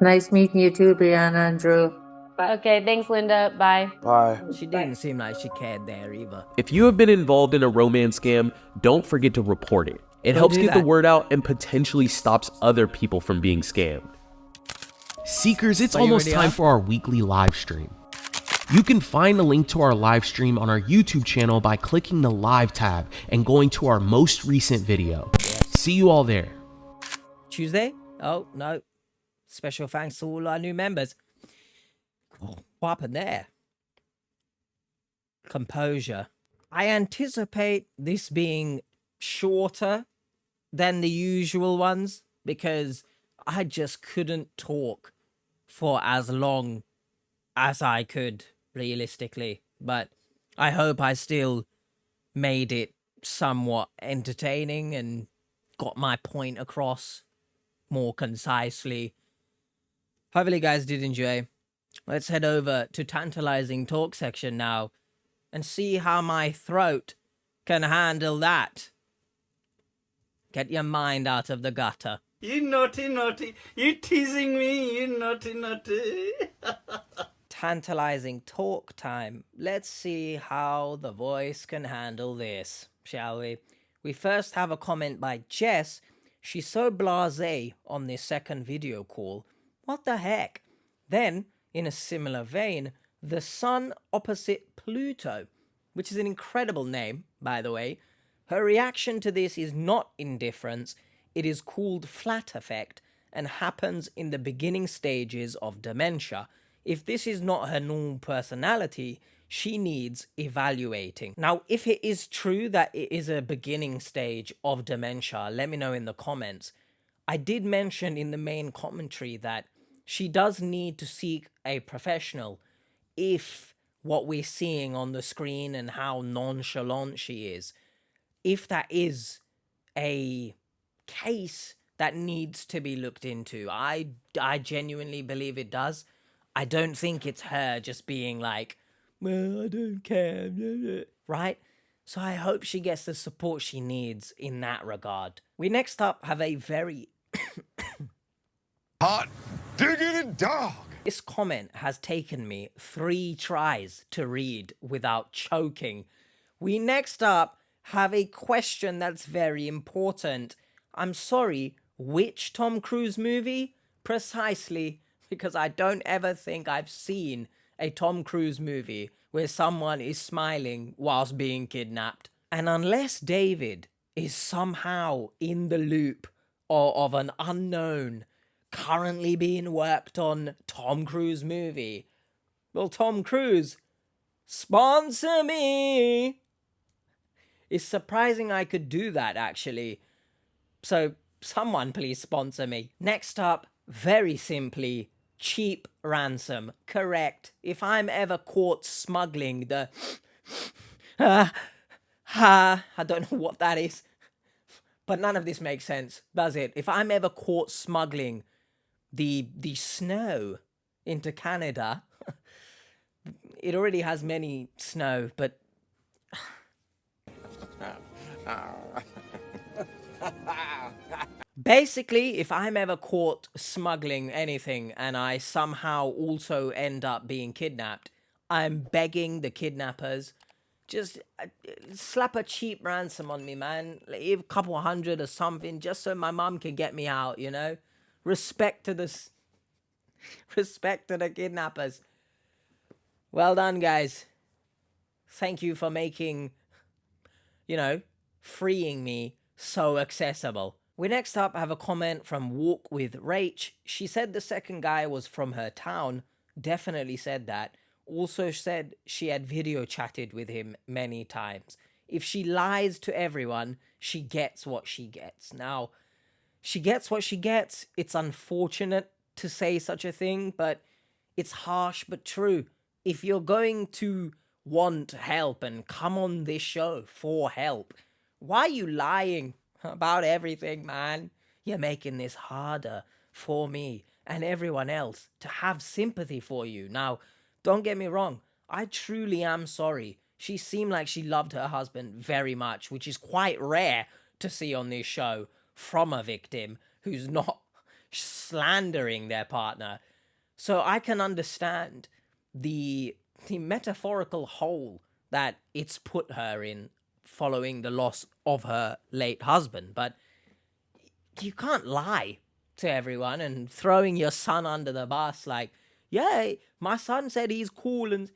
Nice meeting you too, Brianna and Drew. Okay, thanks, Linda. Bye. Bye. She didn't seem like she cared there either. If you have been involved in a romance scam, don't forget to report it. It Go helps do get the that. word out and potentially stops other people from being scammed. Seekers, it's Are you almost ready, time huh? for our weekly live stream. You can find a link to our live stream on our YouTube channel by clicking the live tab and going to our most recent video. See you all there. Tuesday? Oh, no. Special thanks to all our new members. What happened there? Composure. I anticipate this being shorter than the usual ones because I just couldn't talk for as long as I could, realistically. But I hope I still made it somewhat entertaining and got my point across more concisely. Hopefully you guys did enjoy. Let's head over to tantalizing talk section now and see how my throat can handle that. Get your mind out of the gutter. You naughty, naughty. You teasing me, you naughty, naughty. Tantalizing talk time. Let's see how the voice can handle this, shall we? We first have a comment by Jess. She's so blasé on this second video call. What the heck? Then, in a similar vein, the sun opposite Pluto, which is an incredible name, by the way. Her reaction to this is not indifference. It is called flat effect and happens in the beginning stages of dementia. If this is not her normal personality, she needs evaluating. Now, if it is true that it is a beginning stage of dementia, let me know in the comments. I did mention in the main commentary that she does need to seek a professional if what we're seeing on the screen and how nonchalant she is, if that is a case that needs to be looked into. I genuinely believe it does. I don't think it's her just being like, well, I don't care, right? So I hope she gets the support she needs in that regard. We next up have a very Hot diggity dog. This comment has taken me 3 tries to read without choking. We next up have a question that's very important. I'm sorry, which Tom Cruise movie? Precisely, because I don't ever think I've seen a Tom Cruise movie where someone is smiling whilst being kidnapped. And unless David is somehow in the loop of an unknown, currently being worked on Tom Cruise movie, well, Tom Cruise, sponsor me. It's surprising I could do that, actually. So, someone please sponsor me. Next up, very simply, cheap ransom. Correct. If I'm ever caught smuggling the... I don't know what that is. But none of this makes sense, does it? If I'm ever caught smuggling the snow into Canada, it already has many snow, but... Basically, if I'm ever caught smuggling anything and I somehow also end up being kidnapped, I'm begging the kidnappers, just slap a cheap ransom on me, man. Like, a couple $100 or something, just so my mum can get me out, you know? Respect to the kidnappers. Well done, guys. Thank you for making, freeing me so accessible. We next up have a comment from Walk with Rach. She said the second guy was from her town. Definitely said that. Also said she had video chatted with him many times. If she lies to everyone, she gets what she gets. Now, she gets what she gets. It's unfortunate to say such a thing, but it's harsh but true. If you're going to want help and come on this show for help, why are you lying about everything, man? You're making this harder for me and everyone else to have sympathy for you. Now, don't get me wrong. I truly am sorry. She seemed like she loved her husband very much, which is quite rare to see on this show from a victim who's not slandering their partner. So I can understand the metaphorical hole that it's put her in following the loss of her late husband. But you can't lie to everyone and throwing your son under the bus like, yeah, my son said he's cool, and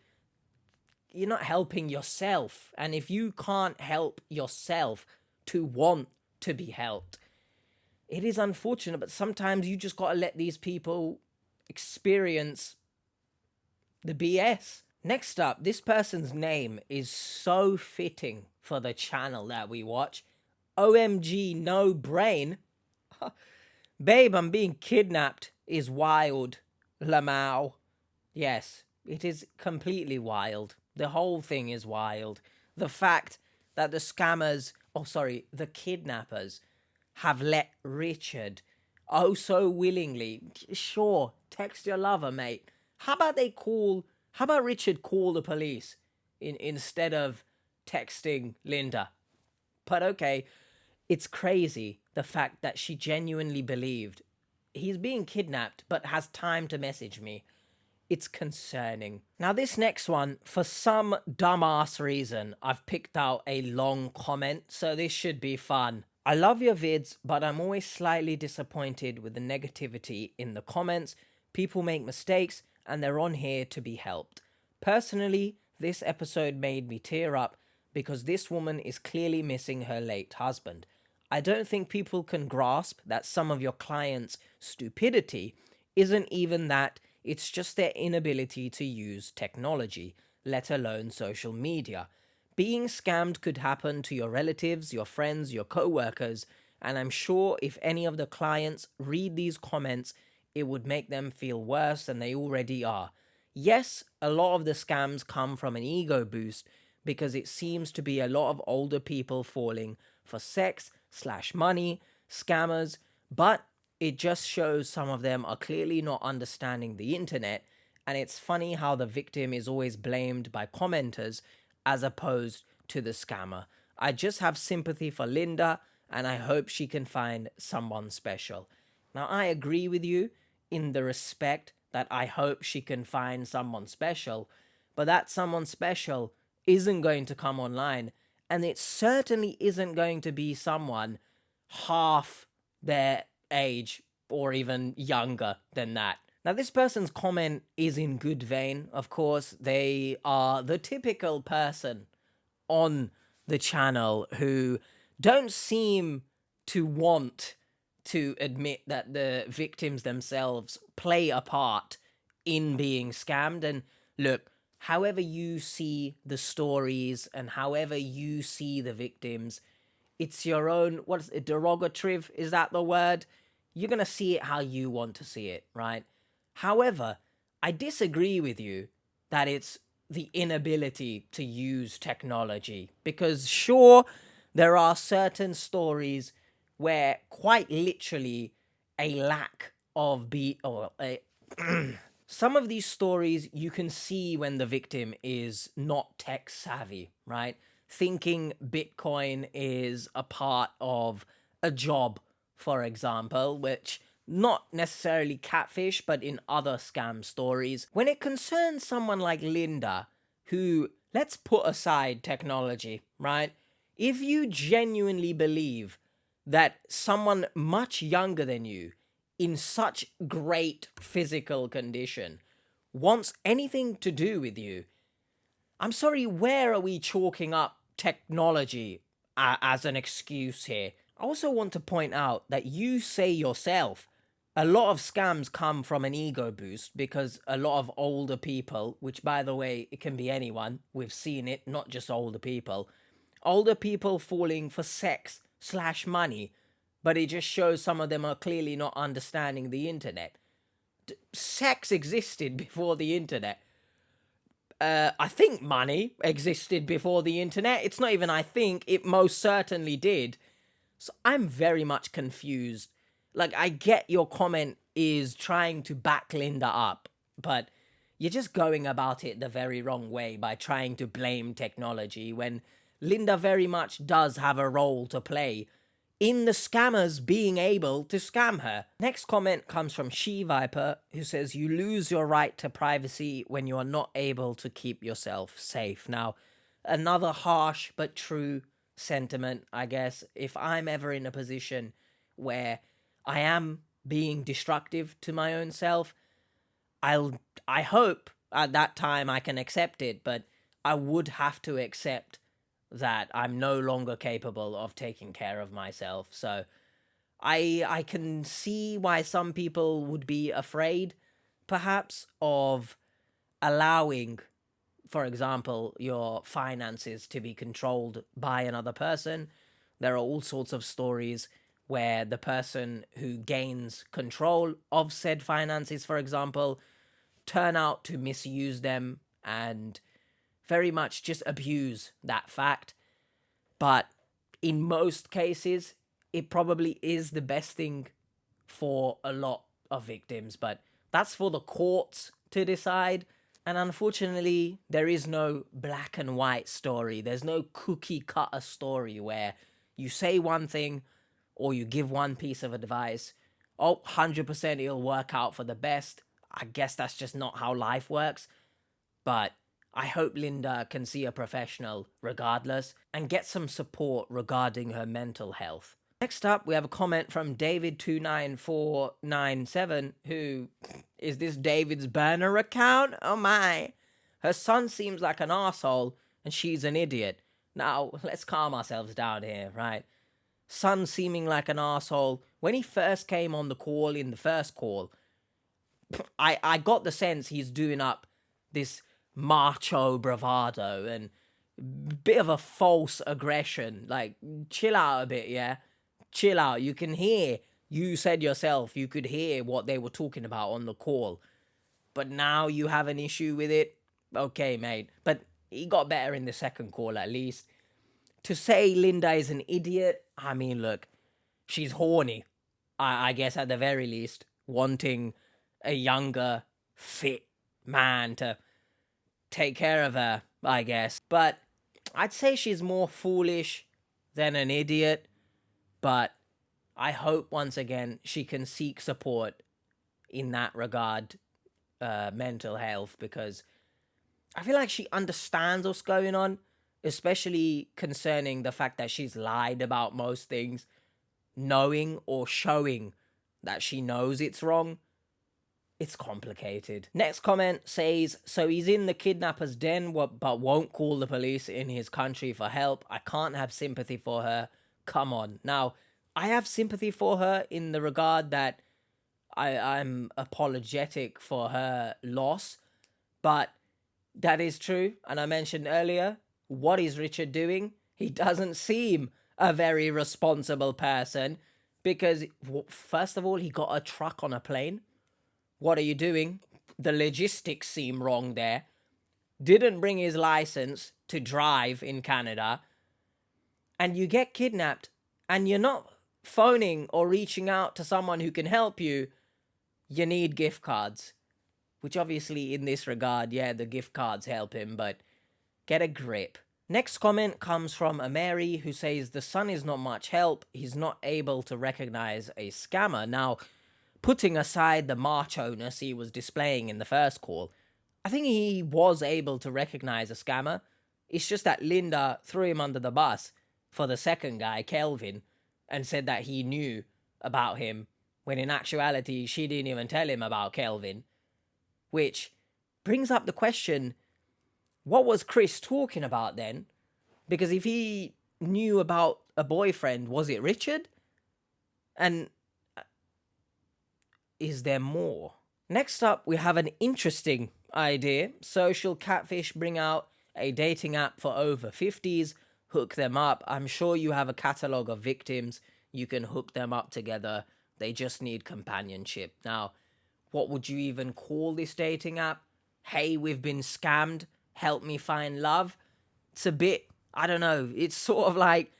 you're not helping yourself. And if you can't help yourself to want to be helped, it is unfortunate, but sometimes you just got to let these people experience the BS. Next up, this person's name is so fitting for the channel that we watch. OMG, no brain. Babe, I'm being kidnapped is wild. Lamau. Yes, it is completely wild. The whole thing is wild. The fact that the kidnappers have let Richard so willingly, sure, text your lover, mate. How about Richard call the police instead of texting Linda? But okay, it's crazy the fact that she genuinely believed he's being kidnapped but has time to message me. It's concerning. Now this next one, for some dumbass reason, I've picked out a long comment, so this should be fun. I love your vids, but I'm always slightly disappointed with the negativity in the comments. People make mistakes and they're on here to be helped. Personally, this episode made me tear up because this woman is clearly missing her late husband. I don't think people can grasp that some of your clients' stupidity isn't even that, it's just their inability to use technology, let alone social media. Being scammed could happen to your relatives, your friends, your co-workers, and I'm sure if any of the clients read these comments, it would make them feel worse than they already are. Yes, a lot of the scams come from an ego boost because it seems to be a lot of older people falling for sex/money scammers, but it just shows some of them are clearly not understanding the internet. And it's funny how the victim is always blamed by commenters as opposed to the scammer. I just have sympathy for Linda, and I hope she can find someone special. Now, I agree with you in the respect that I hope she can find someone special, but that someone special isn't going to come online, and it certainly isn't going to be someone half their age or even younger than that. Now, this person's comment is in good vein. Of course, they are the typical person on the channel who don't seem to want to admit that the victims themselves play a part in being scammed. And look, however you see the stories and however you see the victims, it's your own, what's it, derogative, is that the word? You're going to see it how you want to see it, right? However, I disagree with you that it's the inability to use technology, because sure, there are certain stories where quite literally a lack of some of these stories you can see when the victim is not tech savvy, right? Thinking Bitcoin is a part of a job, for example, which not necessarily Catfish, but in other scam stories. When it concerns someone like Linda, who, let's put aside technology, right? If you genuinely believe that someone much younger than you, in such great physical condition, wants anything to do with you, I'm sorry, where are we chalking up technology as an excuse here? I also want to point out that you say yourself, a lot of scams come from an ego boost because a lot of older people, which by the way, it can be anyone, we've seen it, not just older people falling for sex/money, but it just shows some of them are clearly not understanding the internet. Sex existed before the internet. I think money existed before the internet. It's not even I think, it most certainly did. So I'm very much confused. Like, I get your comment is trying to back Linda up, but you're just going about it the very wrong way by trying to blame technology when Linda very much does have a role to play in the scammers being able to scam her. Next comment comes from She Viper, who says, you lose your right to privacy when you are not able to keep yourself safe. Now, another harsh but true sentiment, I guess. If I'm ever in a position where I am being destructive to my own self, I hope at that time I can accept it, but I would have to accept that I'm no longer capable of taking care of myself. So I can see why some people would be afraid, perhaps, of allowing, for example, your finances to be controlled by another person. There are all sorts of stories where the person who gains control of said finances, for example, turn out to misuse them and very much just abuse that fact. But in most cases, it probably is the best thing for a lot of victims, but that's for the courts to decide. And unfortunately, there is no black and white story. There's no cookie cutter story where you say one thing or you give one piece of advice. Oh, 100% it'll work out for the best. I guess that's just not how life works. But I hope Linda can see a professional regardless and get some support regarding her mental health. Next up, we have a comment from David29497, who is this David's burner account? Oh my. Her son seems like an asshole and she's an idiot. Now, let's calm ourselves down here, right? Son seeming like an asshole. When he first came on the call, in the first call, I got the sense he's doing up this macho bravado and bit of a false aggression. Like, chill out a bit, yeah? Chill out. You can hear, you said yourself, you could hear what they were talking about on the call. But now you have an issue with it? Okay, mate. But he got better in the second call, at least. To say Linda is an idiot, I mean, look, she's horny. I guess at the very least, wanting a younger, fit man to take care of her, I guess. But I'd say she's more foolish than an idiot. But I hope once again she can seek support in that regard, mental health, because I feel like she understands what's going on, especially concerning the fact that she's lied about most things, knowing or showing that she knows it's wrong. It's complicated. Next comment says, so he's in the kidnapper's den but won't call the police in his country for help. I can't have sympathy for her. Come on. Now, I have sympathy for her in the regard that I'm apologetic for her loss, but that is true. And I mentioned earlier, what is Richard doing? He doesn't seem a very responsible person because, first of all, he got a truck on a plane. What are you doing? The logistics seem wrong there. Didn't bring his license to drive in Canada. And you get kidnapped and you're not phoning or reaching out to someone who can help you. You need gift cards. Which obviously in this regard, yeah, the gift cards help him, but get a grip. Next comment comes from a Mary who says, the son is not much help. He's not able to recognize a scammer. Now, putting aside the macho-ness he was displaying in the first call, I think he was able to recognize a scammer. It's just that Linda threw him under the bus for the second guy, Kelvin, and said that he knew about him, when in actuality she didn't even tell him about Kelvin. Which brings up the question, what was Chris talking about then? Because if he knew about a boyfriend, was it Richard? And is there more? Next up, we have an interesting idea. Social Catfish bring out a dating app for over 50s, hook them up. I'm sure you have a catalogue of victims. You can hook them up together. They just need companionship. Now, what would you even call this dating app? Hey, we've been scammed. Help me find love. It's a bit, I don't know. It's sort of like,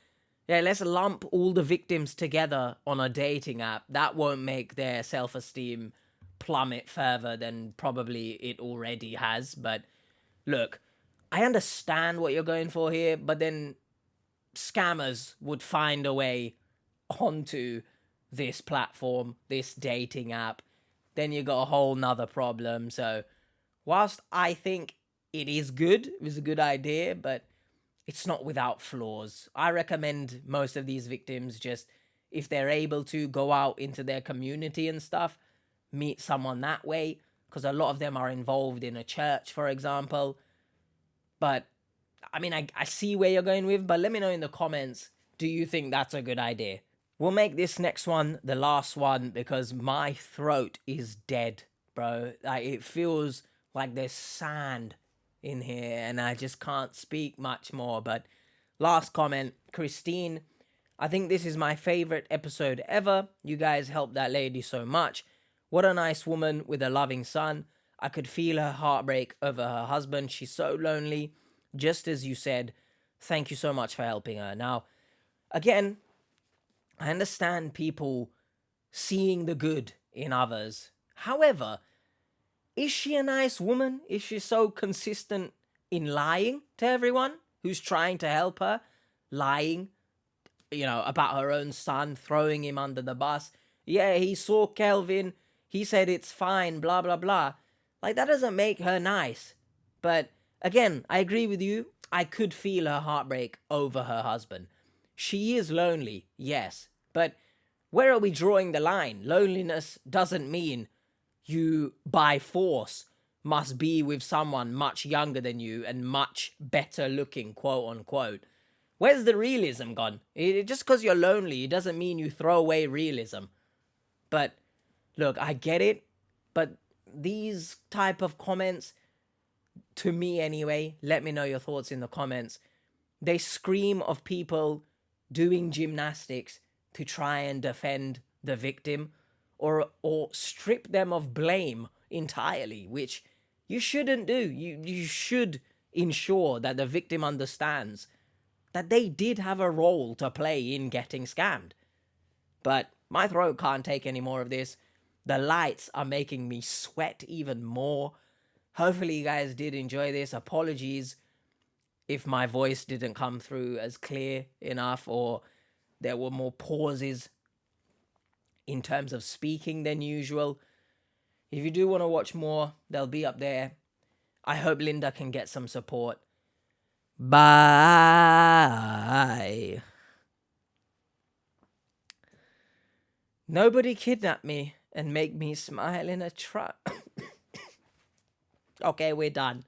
yeah, let's lump all the victims together on a dating app. That won't make their self-esteem plummet further than probably it already has. But look, I understand what you're going for here, but then scammers would find a way onto this platform, this dating app. Then you got a whole nother problem. So whilst I think it is good, it was a good idea, but it's not without flaws. I recommend most of these victims just, if they're able to, go out into their community and stuff, meet someone that way, because a lot of them are involved in a church, for example. But, I mean, I see where you're going with, but let me know in the comments, do you think that's a good idea? We'll make this next one the last one, because my throat is dead, bro. Like, it feels like there's sand in here and I just can't speak much more. But last comment, Christine, I think this is my favorite episode ever. You guys helped that lady so much. What a nice woman with a loving son. I could feel her heartbreak over her husband. She's so lonely. Just as you said, thank you so much for helping her. Now, again, I understand people seeing the good in others. However, is she a nice woman? Is she so consistent in lying to everyone who's trying to help her? Lying, about her own son, throwing him under the bus. Yeah, he saw Kelvin. He said it's fine, blah, blah, blah. Like, that doesn't make her nice. But, again, I agree with you. I could feel her heartbreak over her husband. She is lonely, yes. But where are we drawing the line? Loneliness doesn't mean you, by force, must be with someone much younger than you and much better looking, quote unquote. Where's the realism gone? Just because you're lonely, it doesn't mean you throw away realism. But, look, I get it, but these type of comments, to me anyway, let me know your thoughts in the comments, they scream of people doing gymnastics to try and defend the victim, or strip them of blame entirely, which you shouldn't do. You should ensure that the victim understands that they did have a role to play in getting scammed. But my throat can't take any more of this. The lights are making me sweat even more. Hopefully you guys did enjoy this. Apologies if my voice didn't come through as clear enough or there were more pauses in terms of speaking than usual. If you do want to watch more, they'll be up there. I hope Linda can get some support. Bye. Nobody kidnap me and make me smile in a truck. Okay, we're done.